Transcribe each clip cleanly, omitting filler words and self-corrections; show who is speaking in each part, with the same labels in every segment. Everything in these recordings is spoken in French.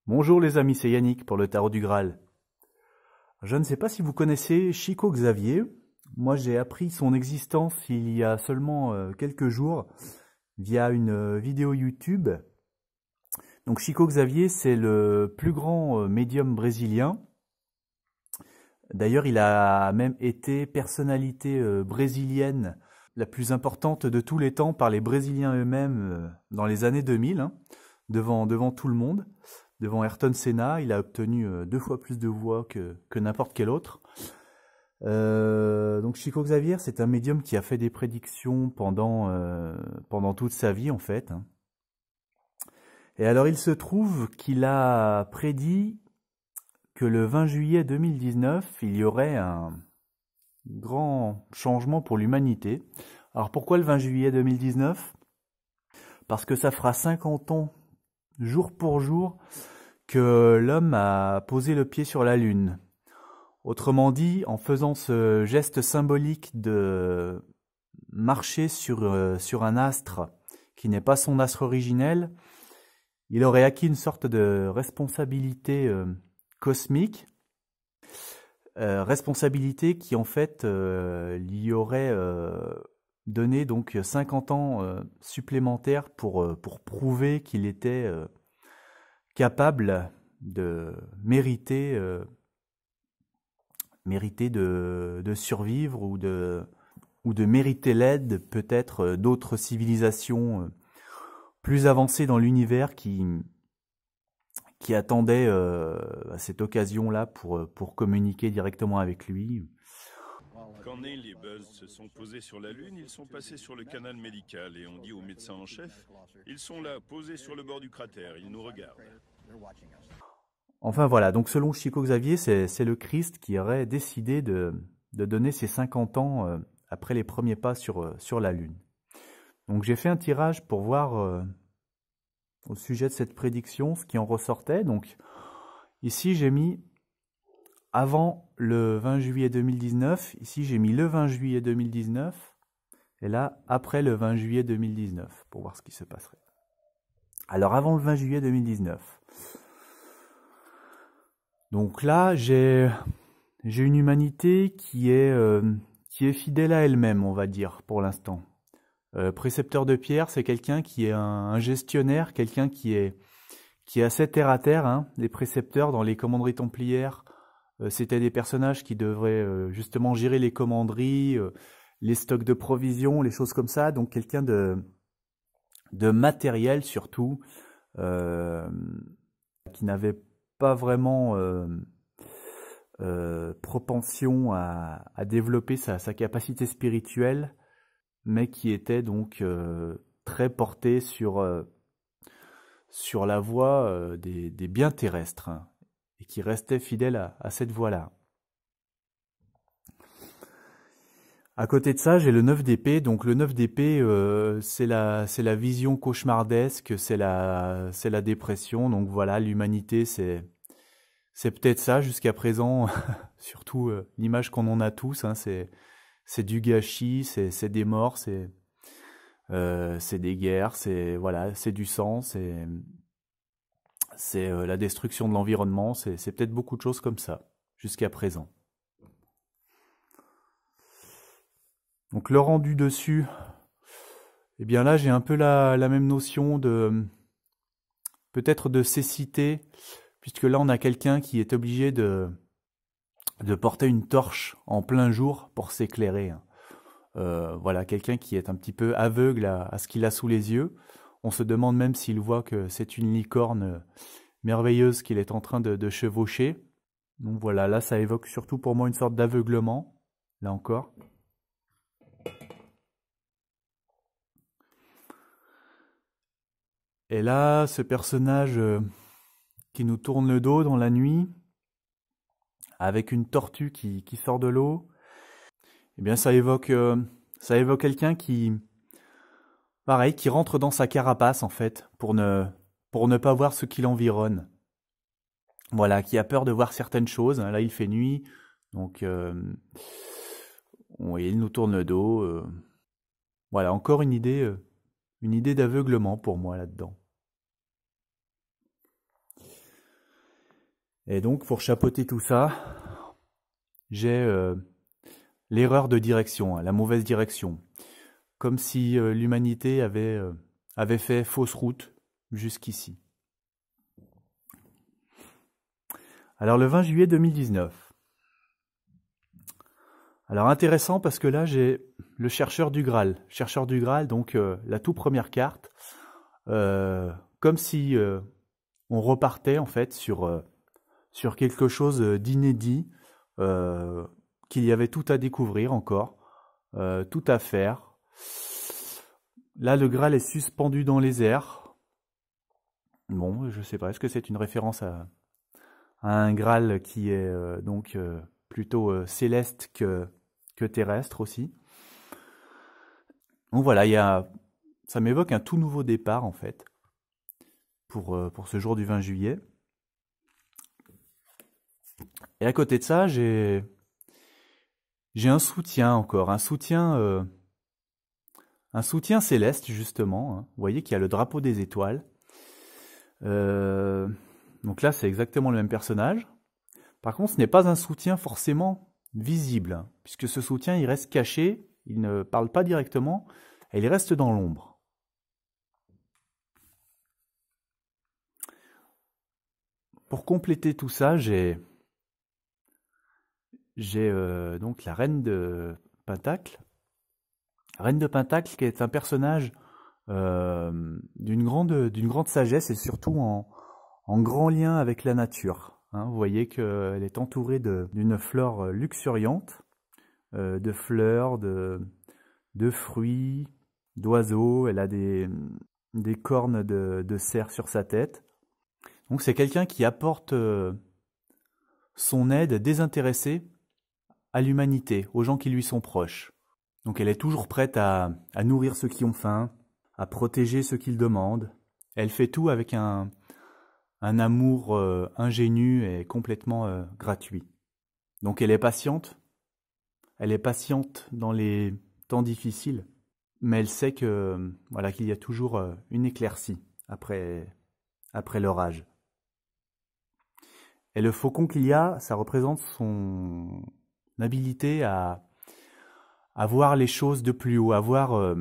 Speaker 1: Bonjour les amis, c'est Yannick pour le Tarot du Graal. Je ne sais pas si vous connaissez Chico Xavier. Moi j'ai appris son existence il y a seulement quelques jours via une vidéo YouTube. Donc Chico Xavier, c'est le plus grand médium brésilien. D'ailleurs il a même été personnalité brésilienne la plus importante de tous les temps par les Brésiliens eux-mêmes dans les années 2000, hein, devant tout le monde. Devant Ayrton Senna, il a obtenu 2 fois plus de voix que n'importe quel autre. Donc Chico Xavier, c'est un médium qui a fait des prédictions pendant toute sa vie en fait. Et alors il se trouve qu'il a prédit que le 20 juillet 2019, il y aurait un grand changement pour l'humanité. Alors pourquoi le 20 juillet 2019 ? Parce que ça fera 50 ans, jour pour jour, que l'homme a posé le pied sur la Lune. Autrement dit, en faisant ce geste symbolique de marcher sur un astre qui n'est pas son astre originel, il aurait acquis une sorte de responsabilité cosmique, responsabilité qui en fait lui aurait donné donc 50 ans supplémentaires pour prouver qu'il était capable de mériter de survivre ou de mériter l'aide peut-être d'autres civilisations plus avancées dans l'univers qui attendaient cette occasion-là pour communiquer directement avec lui.
Speaker 2: Quand Neil et Buzz se sont posés sur la Lune, ils sont passés sur le canal médical et on dit au médecin en chef, ils sont là, posés sur le bord du cratère, ils nous regardent.
Speaker 1: Enfin voilà, donc selon Chico Xavier, c'est le Christ qui aurait décidé de donner ses 50 ans après les premiers pas sur la Lune. Donc j'ai fait un tirage pour voir au sujet de cette prédiction ce qui en ressortait. Donc ici j'ai mis avant le 20 juillet 2019, ici j'ai mis le 20 juillet 2019, et là après le 20 juillet 2019, pour voir ce qui se passerait. Alors avant le 20 juillet 2019, donc là j'ai une humanité qui est fidèle à elle-même, on va dire, pour l'instant. Précepteur de pierre, c'est quelqu'un qui est un gestionnaire, quelqu'un qui est assez terre à terre, hein. Les précepteurs dans les commanderies templières, c'était des personnages qui devraient justement gérer les commanderies, les stocks de provisions, les choses comme ça. Donc quelqu'un de matériel surtout, qui n'avait pas vraiment propension à développer sa capacité spirituelle, mais qui était donc très porté sur la voie des biens terrestres, hein, et qui restait fidèle à cette voie-là. À côté de ça, j'ai le 9 d'épée. Donc le 9 d'épée, c'est la vision cauchemardesque, c'est la dépression. Donc voilà, l'humanité, c'est peut-être ça jusqu'à présent. Surtout l'image qu'on en a tous, hein, c'est du gâchis, c'est des morts, c'est des guerres, c'est du sang, c'est la destruction de l'environnement, c'est peut-être beaucoup de choses comme ça jusqu'à présent. Donc le rendu dessus, eh bien là j'ai un peu la même notion de peut-être de cécité, puisque là on a quelqu'un qui est obligé de porter une torche en plein jour pour s'éclairer. Voilà, quelqu'un qui est un petit peu aveugle à ce qu'il a sous les yeux. On se demande même s'il voit que c'est une licorne merveilleuse qu'il est en train de chevaucher. Donc voilà, là ça évoque surtout pour moi une sorte d'aveuglement, là encore. Et là, ce personnage qui nous tourne le dos dans la nuit, avec une tortue qui sort de l'eau, eh bien ça évoque quelqu'un qui, pareil, qui rentre dans sa carapace en fait, pour ne pas voir ce qui l'environne. Voilà, qui a peur de voir certaines choses. Là il fait nuit, donc il nous tourne le dos. Voilà, encore une idée d'aveuglement pour moi là-dedans. Et donc, pour chapeauter tout ça, j'ai l'erreur de direction, la mauvaise direction. Comme si l'humanité avait fait fausse route jusqu'ici. Alors, le 20 juillet 2019. Alors, intéressant parce que là, j'ai le chercheur du Graal. Chercheur du Graal, donc la toute première carte. Comme si on repartait en fait sur quelque chose d'inédit, qu'il y avait tout à découvrir encore, tout à faire. Là, le Graal est suspendu dans les airs. Bon, je sais pas, est-ce que c'est une référence à un Graal qui est donc plutôt céleste que terrestre aussi. Donc voilà, ça m'évoque un tout nouveau départ en fait, pour ce jour du 20 juillet. Et à côté de ça, j'ai un soutien encore, un soutien céleste justement. Hein. Vous voyez qu'il y a le drapeau des étoiles. Donc là, c'est exactement le même personnage. Par contre, ce n'est pas un soutien forcément visible, hein, puisque ce soutien, il reste caché, il ne parle pas directement, et il reste dans l'ombre. Pour compléter tout ça, j'ai donc la reine de Pentacle. Reine de Pentacle qui est un personnage d'une grande sagesse et surtout en grand lien avec la nature. Hein, vous voyez qu'elle est entourée d'une flore luxuriante, de fleurs, de fruits, d'oiseaux. Elle a des cornes de cerf sur sa tête. Donc c'est quelqu'un qui apporte son aide désintéressée à l'humanité, aux gens qui lui sont proches. Donc elle est toujours prête à nourrir ceux qui ont faim, à protéger ceux qui le demandent. Elle fait tout avec un amour ingénu et complètement gratuit. Donc elle est patiente dans les temps difficiles, mais elle sait que voilà qu'il y a toujours une éclaircie après l'orage. Et le faucon qu'il y a, ça représente son habilité à voir les choses de plus haut, à voir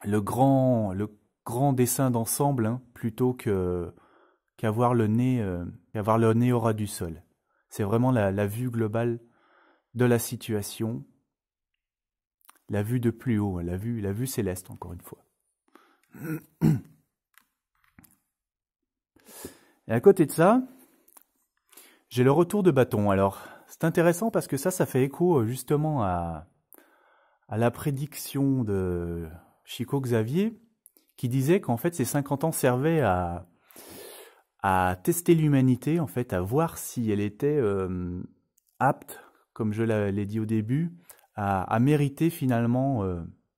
Speaker 1: le grand dessin d'ensemble, hein, plutôt qu'avoir le nez au ras du sol. C'est vraiment la vue globale de la situation, la vue de plus haut, la vue céleste, encore une fois. Et à côté de ça, j'ai le retour de bâton. Alors, c'est intéressant parce que ça fait écho justement à la prédiction de Chico Xavier, qui disait qu'en fait ces 50 ans servaient à tester l'humanité, en fait, à voir si elle était apte, comme je l'ai dit au début, à mériter finalement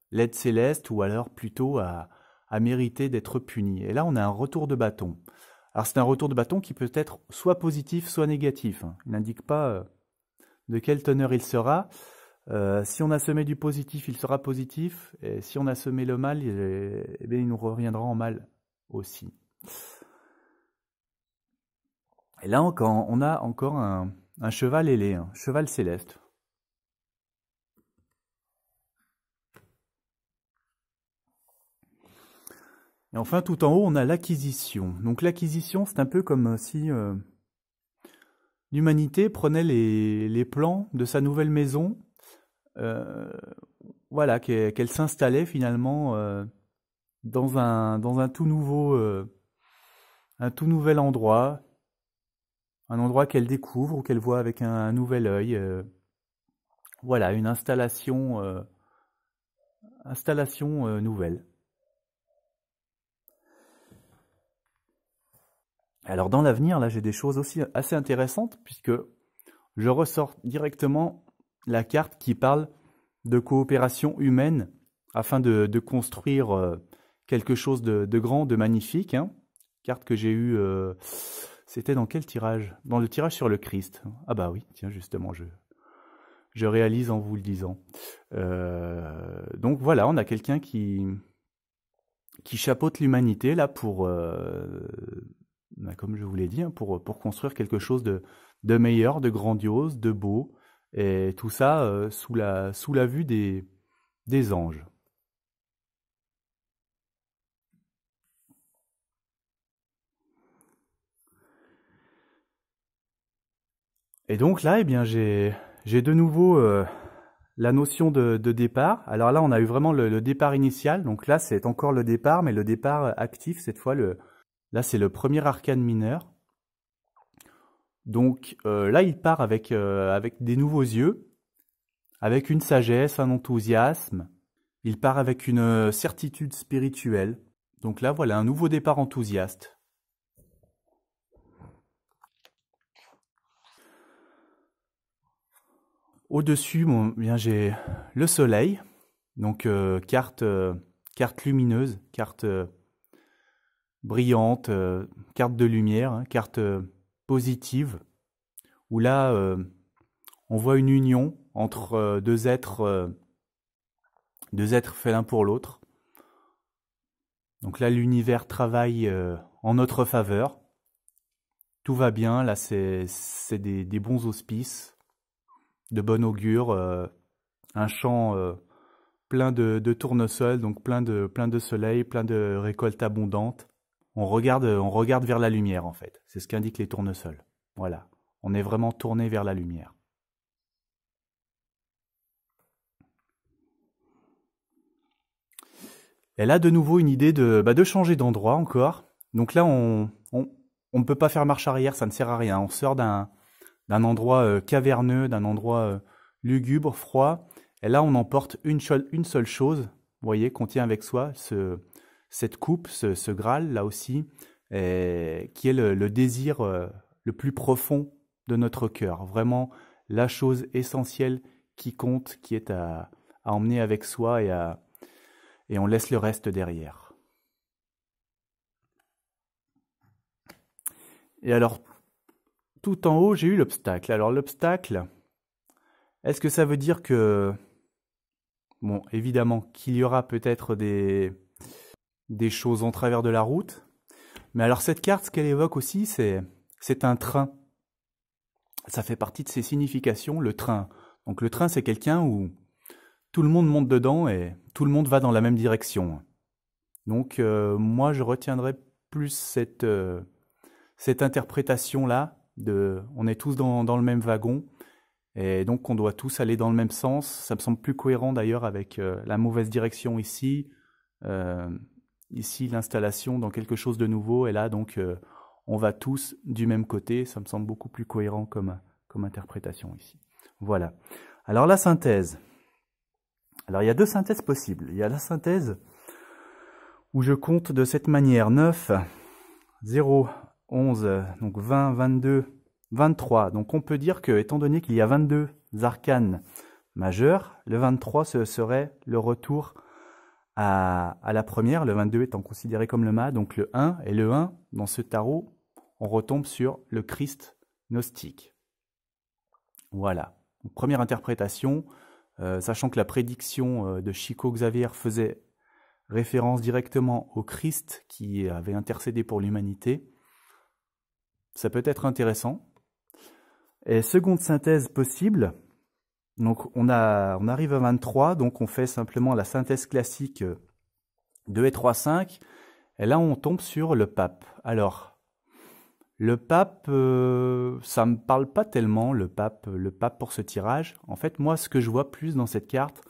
Speaker 1: l'aide céleste, ou alors plutôt à mériter d'être punie. Et là, on a un retour de bâton. Alors c'est un retour de bâton qui peut être soit positif, soit négatif. Il n'indique pas de quelle teneur il sera. Si on a semé du positif, il sera positif. Et si on a semé le mal, eh bien, il nous reviendra en mal aussi. Et là, on a encore un cheval ailé, un cheval céleste. Et enfin, tout en haut, on a l'acquisition. Donc l'acquisition, c'est un peu comme si l'humanité prenait les plans de sa nouvelle maison, voilà, qu'elle s'installait finalement dans un tout nouvel endroit, un endroit qu'elle découvre ou qu'elle voit avec un nouvel œil. Voilà, une installation nouvelle. Alors dans l'avenir, là j'ai des choses aussi assez intéressantes, puisque je ressors directement la carte qui parle de coopération humaine afin de construire quelque chose de grand, de magnifique. Hein. Carte que j'ai eue, c'était dans quel tirage? Dans le tirage sur le Christ. Ah bah oui, tiens justement, je réalise en vous le disant. Donc voilà, on a quelqu'un qui chapeaute l'humanité là pour... comme je vous l'ai l'ai dit, hein, pour construire quelque chose de meilleur, de grandiose, de beau, et tout ça sous la vue des anges. Et donc là, eh bien, j'ai de nouveau la notion de départ. Alors là, on a eu vraiment le départ initial. Donc là, c'est encore le départ, mais le départ actif cette fois. Là, c'est le premier arcane mineur. Donc là, il part avec des nouveaux yeux, avec une sagesse, un enthousiasme. Il part avec une certitude spirituelle. Donc là, voilà, un nouveau départ enthousiaste. Au-dessus, bon, bien j'ai le soleil, donc carte lumineuse, carte brillante, carte de lumière, hein, carte positive, où là on voit une union entre deux êtres faits l'un pour l'autre. Donc là l'univers travaille en notre faveur. Tout va bien, là c'est des bons auspices, de bon augure, un champ plein de tournesols, donc plein de soleil, plein de récoltes abondantes. On regarde vers la lumière en fait. C'est ce qu'indiquent les tournesols. Voilà, on est vraiment tourné vers la lumière. Elle a de nouveau une idée de changer d'endroit encore. Donc là, on ne peut pas faire marche arrière, ça ne sert à rien. On sort d'un endroit caverneux, d'un endroit lugubre, froid. Et là, on emporte une seule chose, vous voyez, qu'on tient avec soi, cette coupe, ce Graal, là aussi, qui est le désir le plus profond de notre cœur. Vraiment, la chose essentielle qui compte, qui est à emmener avec soi et on laisse le reste derrière. Et alors, tout en haut, j'ai eu l'obstacle. Alors l'obstacle, est-ce que ça veut dire que, bon, évidemment, qu'il y aura peut-être des choses en travers de la route, mais alors cette carte, ce qu'elle évoque aussi, c'est un train. Ça fait partie de ses significations, le train. Donc le train, c'est quelqu'un où tout le monde monte dedans et tout le monde va dans la même direction. Donc moi, je retiendrai plus cette interprétation-là, on est tous dans le même wagon, et donc on doit tous aller dans le même sens. Ça me semble plus cohérent d'ailleurs avec la mauvaise direction ici. Ici, l'installation dans quelque chose de nouveau, et là, donc, on va tous du même côté. Ça me semble beaucoup plus cohérent comme interprétation ici. Voilà. Alors, la synthèse. Alors, il y a deux synthèses possibles. Il y a la synthèse où je compte de cette manière 9, 0, 11, donc 20, 22, 23. Donc, on peut dire que, étant donné qu'il y a 22 arcanes majeurs, le 23 ce serait le retour à la première, le 22 étant considéré comme le mât, donc le 1, et le 1, dans ce tarot, on retombe sur le Christ gnostique. Voilà. Donc, première interprétation, sachant que la prédiction de Chico Xavier faisait référence directement au Christ qui avait intercédé pour l'humanité, ça peut être intéressant. Et seconde synthèse possible, donc on arrive à 23, donc on fait simplement la synthèse classique 2 et 3, 5, et là on tombe sur le pape. Alors, le pape, ça me parle pas tellement, le pape pour ce tirage. En fait, moi, ce que je vois plus dans cette carte,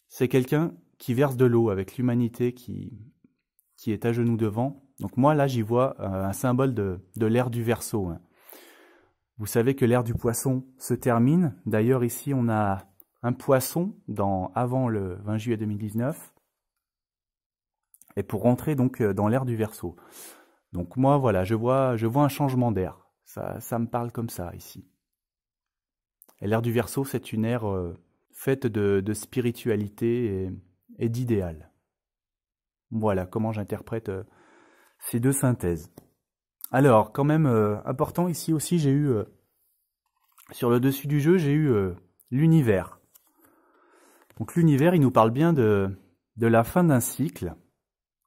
Speaker 1: c'est quelqu'un qui verse de l'eau avec l'humanité qui est à genoux devant. Donc moi, là, j'y vois un symbole de l'ère du Verseau, hein. Vous savez que l'ère du poisson se termine. D'ailleurs, ici, on a un poisson avant le 20 juillet 2019. Et pour rentrer donc dans l'ère du Verseau. Donc moi, voilà, je vois un changement d'air. Ça me parle comme ça, ici. Et l'ère du Verseau, c'est une ère faite de spiritualité et d'idéal. Voilà comment j'interprète ces deux synthèses. Alors, quand même, important ici aussi, j'ai eu, sur le dessus du jeu, j'ai eu l'univers. Donc l'univers, il nous parle bien de la fin d'un cycle,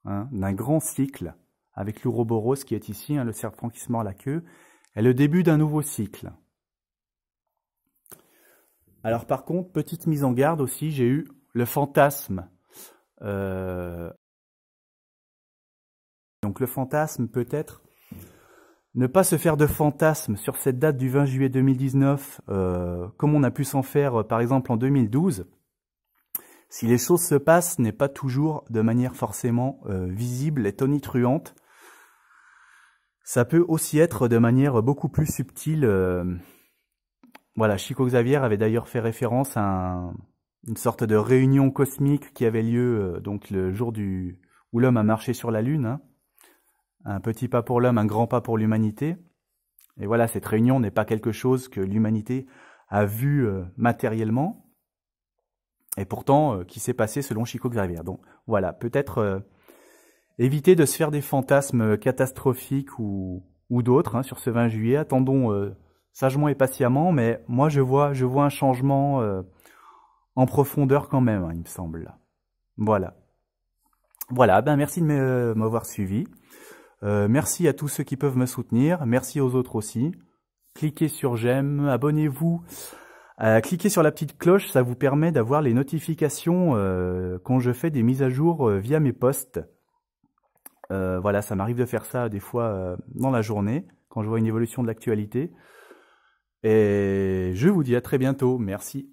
Speaker 1: hein, d'un grand cycle, avec l'Ouroboros qui est ici, hein, le serpent qui se mord la queue, est le début d'un nouveau cycle. Alors par contre, petite mise en garde aussi, j'ai eu le fantasme. Donc le fantasme peut être ne pas se faire de fantasme sur cette date du 20 juillet 2019, comme on a pu s'en faire par exemple en 2012. Si les choses se passent, n'est pas toujours de manière forcément visible et tonitruante. Ça peut aussi être de manière beaucoup plus subtile. Voilà, Chico Xavier avait d'ailleurs fait référence à une sorte de réunion cosmique qui avait lieu donc le jour où l'homme a marché sur la Lune. Hein. Un petit pas pour l'homme, un grand pas pour l'humanité. Et voilà, cette réunion n'est pas quelque chose que l'humanité a vu matériellement. Et pourtant, qui s'est passé selon Chico Xavier. Donc voilà, peut-être éviter de se faire des fantasmes catastrophiques ou d'autres hein, sur ce 20 juillet. Attendons sagement et patiemment, mais moi je vois un changement en profondeur quand même, hein, il me semble. Voilà. Voilà, ben merci de m'avoir suivi. Merci à tous ceux qui peuvent me soutenir. Merci aux autres aussi. Cliquez sur j'aime, abonnez-vous. Cliquez sur la petite cloche, ça vous permet d'avoir les notifications quand je fais des mises à jour via mes posts. Voilà, ça m'arrive de faire ça des fois dans la journée, quand je vois une évolution de l'actualité. Et je vous dis à très bientôt. Merci.